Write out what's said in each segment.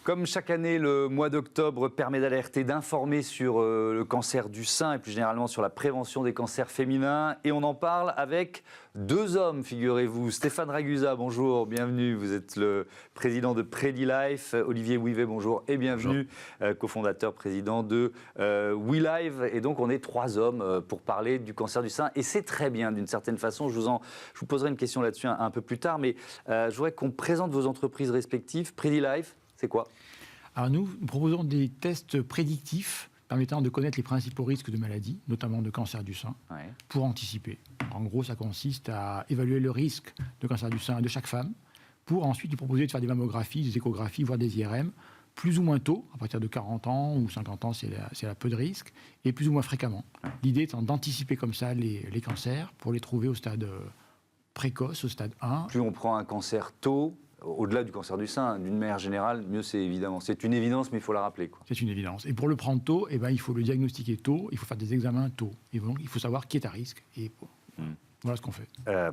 Comme chaque année, le mois d'octobre permet d'alerter, d'informer sur le cancer du sein et plus généralement sur la prévention des cancers féminins. Et on en parle avec deux hommes, figurez-vous. Stéphane Ragusa, bonjour, bienvenue. Vous êtes le président de PrediLife. Olivier Ouivet, bonjour et bienvenue. Cofondateur, président de WeLive. Et donc, on est trois hommes pour parler du cancer du sein. Et c'est très bien, d'une certaine façon. Je vous poserai une question là-dessus un peu plus tard. Mais je voudrais qu'on présente vos entreprises respectives. PrediLife, c'est quoi ? Alors nous proposons des tests prédictifs permettant de connaître les principaux risques de maladies, notamment de cancer du sein, pour anticiper. En gros, ça consiste à évaluer le risque de cancer du sein de chaque femme, pour ensuite lui proposer de faire des mammographies, des échographies, voire des IRM, plus ou moins tôt, à partir de 40 ans ou 50 ans, c'est là peu de risques, et plus ou moins fréquemment. L'idée étant d'anticiper comme ça les cancers pour les trouver au stade précoce, au stade 1. Plus on prend un cancer tôt, au-delà du cancer du sein, d'une manière générale, mieux c'est évidemment. C'est une évidence, mais il faut la rappeler, quoi. C'est une évidence. Et pour le prendre tôt, il faut le diagnostiquer tôt, il faut faire des examens tôt. Et donc, il faut savoir qui est à risque. Et voilà ce qu'on fait.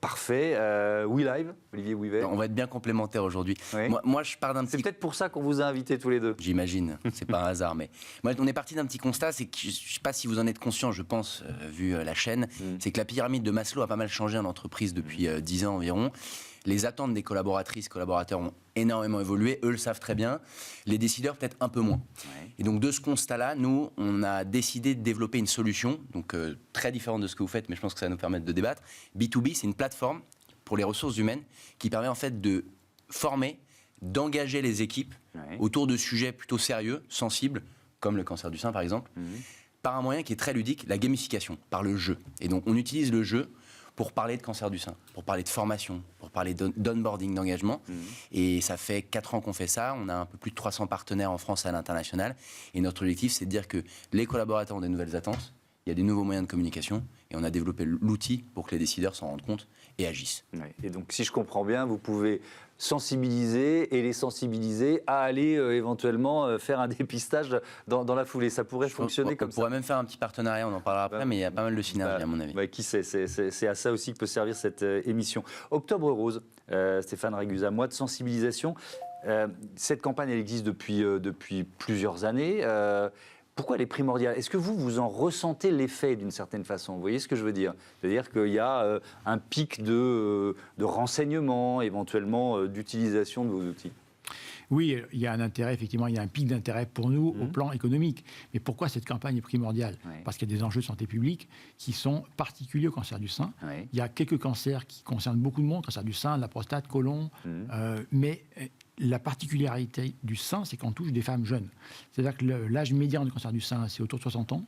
Parfait. WeLive, Olivier Ouivet. On va être bien complémentaires aujourd'hui. Oui. Moi, je pars d'un petit... C'est peut-être pour ça qu'on vous a invités tous les deux. J'imagine, c'est pas un hasard. Mais moi, on est parti d'un petit constat, c'est que je ne sais pas si vous en êtes conscient, je pense, vu la chaîne, c'est que la pyramide de Maslow a pas mal changé en entreprise depuis 10 ans environ. Les attentes des collaboratrices, collaborateurs ont énormément évolué. Eux le savent très bien. Les décideurs, peut-être un peu moins. Et donc, de ce constat-là, nous, on a décidé de développer une solution, donc très différente de ce que vous faites, mais je pense que ça va nous permettre de débattre. B2B, c'est une plateforme pour les ressources humaines qui permet en fait de former, d'engager les équipes autour de sujets plutôt sérieux, sensibles, comme le cancer du sein, par exemple, par un moyen qui est très ludique, la gamification, par le jeu. Et donc, on utilise le jeu pour parler de cancer du sein, pour parler de formation, pour parler d'onboarding, d'engagement. Et ça fait 4 ans qu'on fait ça. On a un peu plus de 300 partenaires en France et à l'international. Et notre objectif, c'est de dire que les collaborateurs ont des nouvelles attentes, il y a des nouveaux moyens de communication, et on a développé l'outil pour que les décideurs s'en rendent compte et agissent. Et donc, si je comprends bien, vous pouvez sensibiliser et les sensibiliser à aller éventuellement faire un dépistage dans la foulée. Ça pourrait fonctionner comme ça. On pourrait même faire un petit partenariat, on en parlera après, mais il y a pas mal de synergies à mon avis. Qui sait, c'est à ça aussi que peut servir cette émission. Octobre Rose, Stéphane Ragusa, mois de sensibilisation. Cette campagne, elle existe depuis plusieurs années. Pourquoi elle est primordiale ? Est-ce que vous en ressentez l'effet d'une certaine façon ? Vous voyez ce que je veux dire ? C'est-à-dire qu'il y a un pic de renseignements, éventuellement d'utilisation de vos outils. Oui, il y a un intérêt, effectivement, il y a un pic d'intérêt pour nous au plan économique. Mais pourquoi cette campagne est primordiale ? Parce qu'il y a des enjeux de santé publique qui sont particuliers au cancer du sein. Il y a quelques cancers qui concernent beaucoup de monde, cancer du sein, de la prostate, côlon, mais la particularité du sein, c'est qu'on touche des femmes jeunes. C'est-à-dire que l'âge médian du cancer du sein, c'est autour de 60 ans.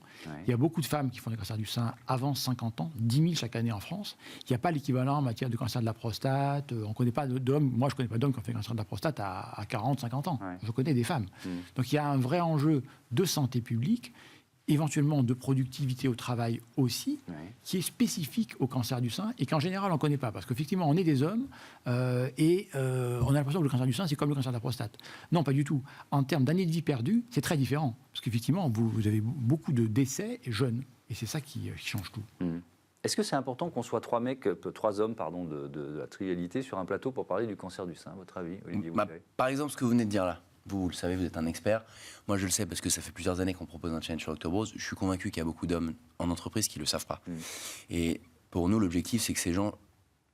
Il y a beaucoup de femmes qui font des cancers du sein avant 50 ans, 10 000 chaque année en France. Il n'y a pas l'équivalent en matière de cancer de la prostate. On ne connaît pas d'hommes, moi je ne connais pas d'hommes qui ont fait un cancer de la prostate à 40, 50 ans. Je connais des femmes. Donc il y a un vrai enjeu de santé publique, éventuellement de productivité au travail aussi, qui est spécifique au cancer du sein et qu'en général on ne connaît pas. Parce qu'effectivement, on est des hommes et on a l'impression que le cancer du sein, c'est comme le cancer de la prostate. Non, pas du tout. En termes d'années de vie perdues, c'est très différent. Parce qu'effectivement, vous avez beaucoup de décès jeunes. Et c'est ça qui change tout. Est-ce que c'est important qu'on soit trois hommes de la trivialité sur un plateau pour parler du cancer du sein, à votre avis, Olivier Ouivet ? Par exemple, ce que vous venez de dire là. Vous le savez, vous êtes un expert. Moi, je le sais parce que ça fait plusieurs années qu'on propose un challenge sur Octobre Rose. Je suis convaincu qu'il y a beaucoup d'hommes en entreprise qui ne le savent pas. Et pour nous, l'objectif, c'est que ces gens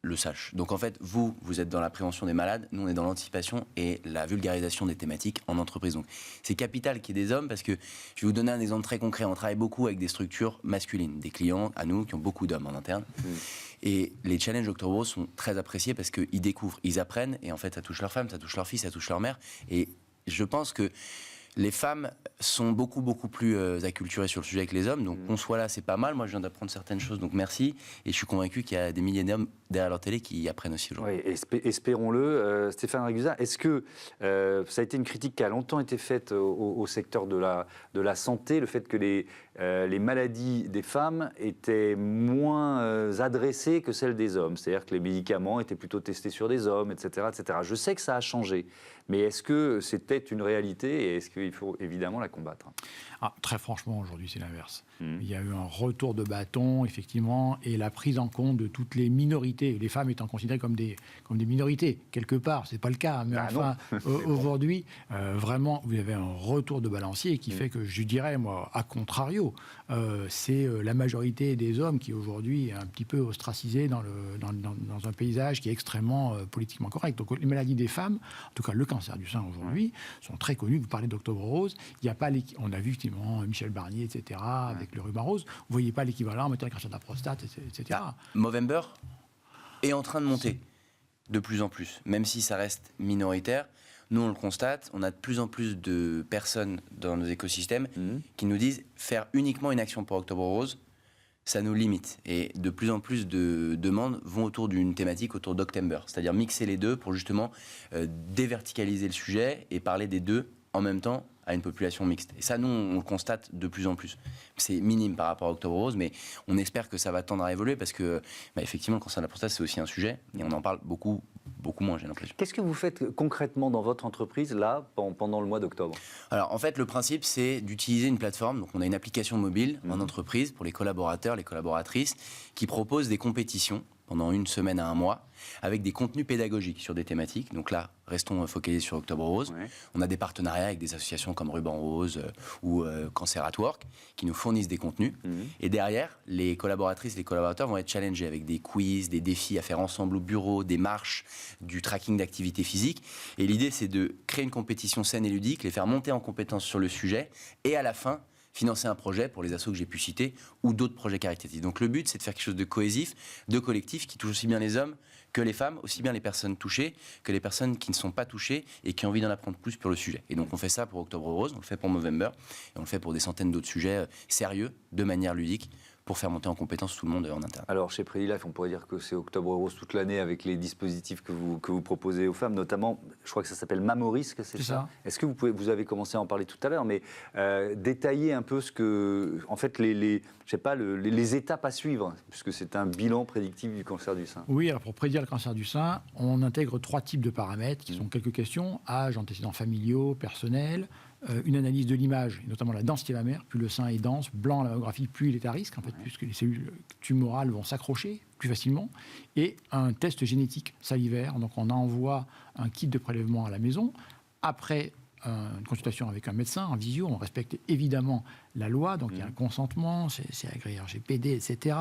le sachent. Donc, en fait, vous êtes dans la prévention des malades. Nous, on est dans l'anticipation et la vulgarisation des thématiques en entreprise. Donc, c'est capital qu'il y ait des hommes parce que je vais vous donner un exemple très concret. On travaille beaucoup avec des structures masculines, des clients à nous qui ont beaucoup d'hommes en interne. Et les challenges Octobre Rose sont très appréciés parce qu'ils découvrent, ils apprennent et en fait, ça touche leur femme, ça touche leur fils, ça touche leur mère. Et je pense que les femmes sont beaucoup plus acculturées sur le sujet que les hommes, donc qu'on soit là, c'est pas mal. Moi, je viens d'apprendre certaines choses, donc merci. Et je suis convaincu qu'il y a des milliers d'hommes derrière leur télé qui apprennent aussi aujourd'hui. Oui, espérons-le. Stéphane Ragusa, est-ce que ça a été une critique qui a longtemps été faite au secteur de la santé, le fait que les maladies des femmes étaient moins adressées que celles des hommes, c'est-à-dire que les médicaments étaient plutôt testés sur des hommes, etc., etc. Je sais que ça a changé, mais est-ce que c'était une réalité et est-ce qu'il faut évidemment la combattre ? Très franchement, aujourd'hui, c'est l'inverse. Il y a eu un retour de bâton, effectivement, et la prise en compte de toutes les minorités, les femmes étant considérées comme des minorités, quelque part. Ce n'est pas le cas, mais aujourd'hui, vraiment, vous avez un retour de balancier qui fait que, je dirais, moi, à contrario, c'est la majorité des hommes qui, aujourd'hui, est un petit peu ostracisée dans un paysage qui est extrêmement politiquement correct. Donc, les maladies des femmes, en tout cas le cancer du sein aujourd'hui, sont très connues. Vous parlez d'Octobre Rose, il n'y a pas on a vu effectivement Michel Barnier, etc., avec le ruban rose. Vous ne voyez pas l'équivalent en matière de cancer de la prostate, etc. Movember est en train de monter de plus en plus, même si ça reste minoritaire. Nous, on le constate, on a de plus en plus de personnes dans nos écosystèmes qui nous disent faire uniquement une action pour Octobre Rose, ça nous limite. Et de plus en plus de demandes vont autour d'une thématique, autour d'Octember. C'est-à-dire mixer les deux pour justement déverticaliser le sujet et parler des deux en même temps à une population mixte. Et ça, nous, on le constate de plus en plus. C'est minime par rapport à Octobre Rose, mais on espère que ça va tendre à évoluer parce que, effectivement, le cancer de la prostate, c'est aussi un sujet et on en parle beaucoup moins, j'ai l'impression. Qu'est-ce que vous faites concrètement dans votre entreprise, là, pendant le mois d'octobre ? Alors, en fait, le principe, c'est d'utiliser une plateforme. Donc, on a une application mobile en entreprise pour les collaborateurs, les collaboratrices, qui propose des compétitions pendant une semaine à un mois, avec des contenus pédagogiques sur des thématiques. Donc là, restons focalisés sur Octobre Rose. Ouais. On a des partenariats avec des associations comme Ruban Rose ou Cancer at Work, qui nous fournissent des contenus. Et derrière, les collaboratrices, les collaborateurs vont être challengés avec des quiz, des défis à faire ensemble au bureau, des marches, du tracking d'activité physique. Et l'idée, c'est de créer une compétition saine et ludique, les faire monter en compétence sur le sujet, et à la fin, financer un projet pour les assos que j'ai pu citer ou d'autres projets caritatifs. Donc le but, c'est de faire quelque chose de cohésif, de collectif, qui touche aussi bien les hommes que les femmes, aussi bien les personnes touchées que les personnes qui ne sont pas touchées et qui ont envie d'en apprendre plus sur le sujet. Et donc on fait ça pour Octobre Rose, on le fait pour Movember, et on le fait pour des centaines d'autres sujets sérieux, de manière ludique, pour faire monter en compétence tout le monde en interne. Alors chez Predilife, on pourrait dire que c'est Octobre Rose toute l'année avec les dispositifs que vous proposez aux femmes, notamment, je crois que ça s'appelle Mamorisque, c'est ça ? Est-ce que vous avez commencé à en parler tout à l'heure, mais détailler un peu ce que, en fait, les étapes à suivre, puisque c'est un bilan prédictif du cancer du sein. Oui, alors pour prédire le cancer du sein, on intègre 3 types de paramètres qui sont quelques questions: âge, antécédents familiaux, personnels. Une analyse de l'image, notamment la densité mammaire. Plus le sein est dense, blanc à la mammographie, plus il est à risque, en fait, puisque les cellules tumorales vont s'accrocher plus facilement. Et un test génétique salivaire. Donc on envoie un kit de prélèvement à la maison. Après une consultation avec un médecin en visio, on respecte évidemment la loi, donc il y a un consentement, c'est agréé RGPD, etc.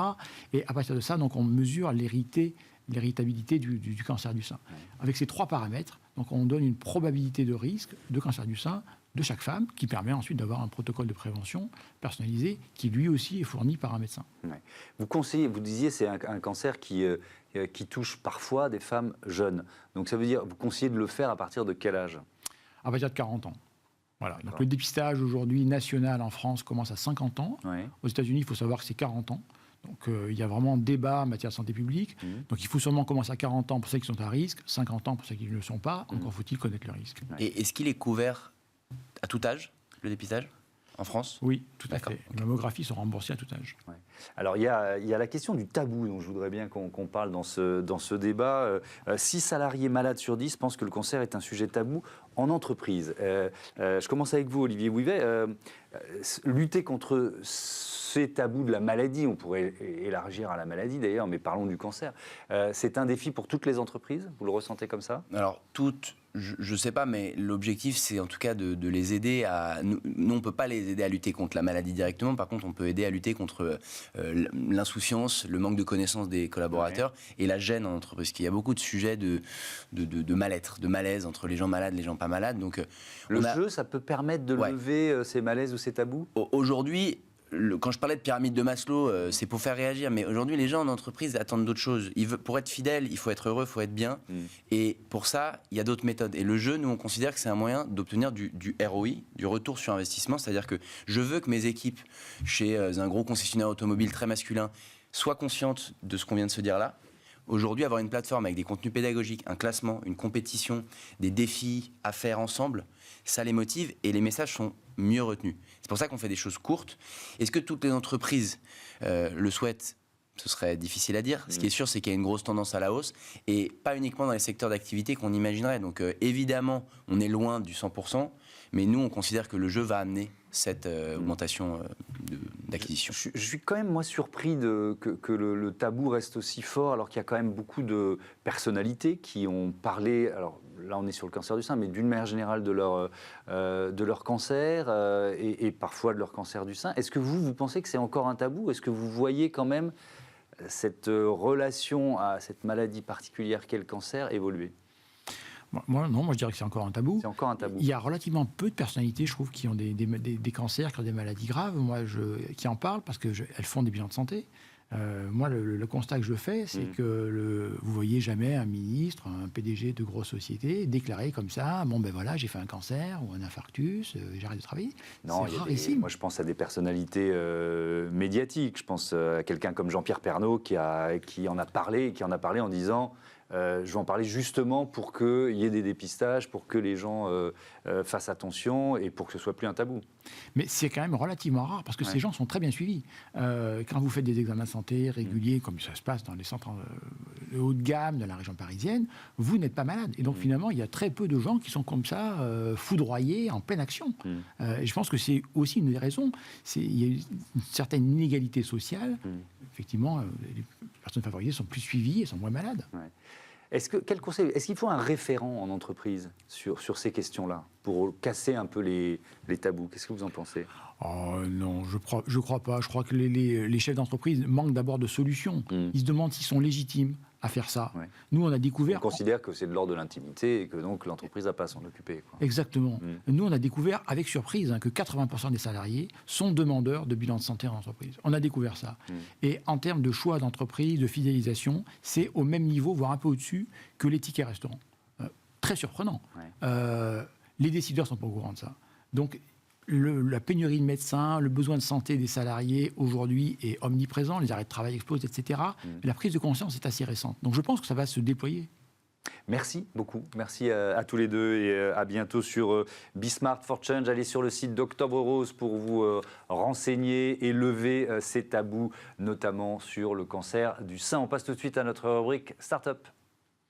Et à partir de ça, donc on mesure l'héritabilité du cancer du sein. Avec ces 3 paramètres, donc on donne une probabilité de risque de cancer du sein de chaque femme, qui permet ensuite d'avoir un protocole de prévention personnalisé qui lui aussi est fourni par un médecin. Ouais. Vous disiez c'est un cancer qui touche parfois des femmes jeunes. Donc ça veut dire, vous conseillez de le faire à partir de quel âge ? À partir de 40 ans. Voilà. Donc le dépistage aujourd'hui national en France commence à 50 ans. Ouais. Aux États-Unis, il faut savoir que c'est 40 ans. Donc il y a vraiment débat en matière de santé publique. Donc il faut sûrement commencer à 40 ans pour ceux qui sont à risque, 50 ans pour ceux qui ne le sont pas. Encore faut-il connaître le risque. Et est-ce qu'il est couvert à tout âge, le dépistage, en France ? Oui, tout à fait. Les mammographies sont remboursées à tout âge. Ouais. Alors, il y a la question du tabou dont je voudrais bien qu'on parle dans ce débat. 6 salariés malades sur 10 pensent que le cancer est un sujet tabou en entreprise. Je commence avec vous, Olivier Bouivet. Lutter contre ces tabous de la maladie, on pourrait élargir à la maladie d'ailleurs, mais parlons du cancer. C'est un défi pour toutes les entreprises ? Vous le ressentez comme ça ? Alors, toutes... Je ne sais pas, mais l'objectif, c'est en tout cas de les aider à... Nous, on ne peut pas les aider à lutter contre la maladie directement. Par contre, on peut aider à lutter contre l'insouciance, le manque de connaissance des collaborateurs et la gêne en entreprise. Parce qu'il y a beaucoup de sujets de mal-être, de malaise entre les gens malades et les gens pas malades. Donc, le jeu, ça peut permettre de lever ces malaises ou ces tabous ? Aujourd'hui... Quand je parlais de pyramide de Maslow, c'est pour faire réagir. Mais aujourd'hui, les gens en entreprise attendent d'autres choses. Pour être fidèle, il faut être heureux, il faut être bien. Et pour ça, il y a d'autres méthodes. Et le jeu, nous, on considère que c'est un moyen d'obtenir du ROI, du retour sur investissement. C'est-à-dire que je veux que mes équipes, chez un gros concessionnaire automobile très masculin, soient conscientes de ce qu'on vient de se dire là. Aujourd'hui, avoir une plateforme avec des contenus pédagogiques, un classement, une compétition, des défis à faire ensemble, ça les motive et les messages sont mieux retenus. C'est pour ça qu'on fait des choses courtes. Est-ce que toutes les entreprises le souhaitent ? Ce serait difficile à dire. Ce qui est sûr, c'est qu'il y a une grosse tendance à la hausse et pas uniquement dans les secteurs d'activité qu'on imaginerait. Donc évidemment, on est loin du 100%, mais nous, on considère que le jeu va amener cette augmentation d'acquisition. Je suis quand même, moi, surpris que le tabou reste aussi fort, alors qu'il y a quand même beaucoup de personnalités qui ont parlé, alors là on est sur le cancer du sein, mais d'une manière générale de leur cancer et parfois de leur cancer du sein. Est-ce que vous pensez que c'est encore un tabou? Est-ce que vous voyez quand même cette relation à cette maladie particulière qu'est le cancer évoluer? Moi, je dirais que c'est encore un tabou. C'est encore un tabou. Il y a relativement peu de personnalités, je trouve, qui ont des cancers, qui ont des maladies graves, qui en parlent parce qu'elles font des bilans de santé. Moi, le constat que je fais, c'est que vous voyez jamais un ministre, un PDG de grosse société déclarer comme ça, bon ben voilà, j'ai fait un cancer ou un infarctus, j'arrête de travailler. Non, c'est rarissime. Moi je pense à des personnalités médiatiques. Je pense à quelqu'un comme Jean-Pierre Pernaut qui en a parlé en disant je vais en parler justement pour qu'il y ait des dépistages, pour que les gens fassent attention et pour que ce soit plus un tabou. Mais c'est quand même relativement rare parce que ces gens sont très bien suivis. Quand vous faites des examens de santé réguliers, comme ça se passe dans les centres de haut de gamme de la région parisienne, vous n'êtes pas malade. Et donc finalement, il y a très peu de gens qui sont comme ça, foudroyés, en pleine action. Et je pense que c'est aussi une des raisons. Il y a une certaine inégalité sociale. Effectivement, les personnes favorisées sont plus suivies et sont moins malades. Ouais. Quel conseil, est-ce qu'il faut un référent en entreprise sur ces questions-là pour casser un peu les tabous? Qu'est-ce que vous en pensez? Non, je crois pas. Je crois que les chefs d'entreprise manquent d'abord de solutions. Ils se demandent s'ils sont légitimes à faire ça. Ouais. Nous, on a découvert... On considère que c'est de l'ordre de l'intimité et que donc l'entreprise n'a pas à s'en occuper. Quoi. Exactement. Nous, on a découvert avec surprise que 80% des salariés sont demandeurs de bilan de santé en entreprise. On a découvert ça. Et en termes de choix d'entreprise, de fidélisation, c'est au même niveau, voire un peu au-dessus, que les tickets restaurants. Très surprenant. Ouais. Les décideurs ne sont pas au courant de ça. Donc, la pénurie de médecins, le besoin de santé des salariés aujourd'hui est omniprésent, les arrêts de travail explosent, etc. La prise de conscience est assez récente. Donc je pense que ça va se déployer. Merci beaucoup. Merci à tous les deux et à bientôt sur Be Smart for Change. Allez sur le site d'Octobre Rose pour vous renseigner et lever ces tabous, notamment sur le cancer du sein. On passe tout de suite à notre rubrique Startup.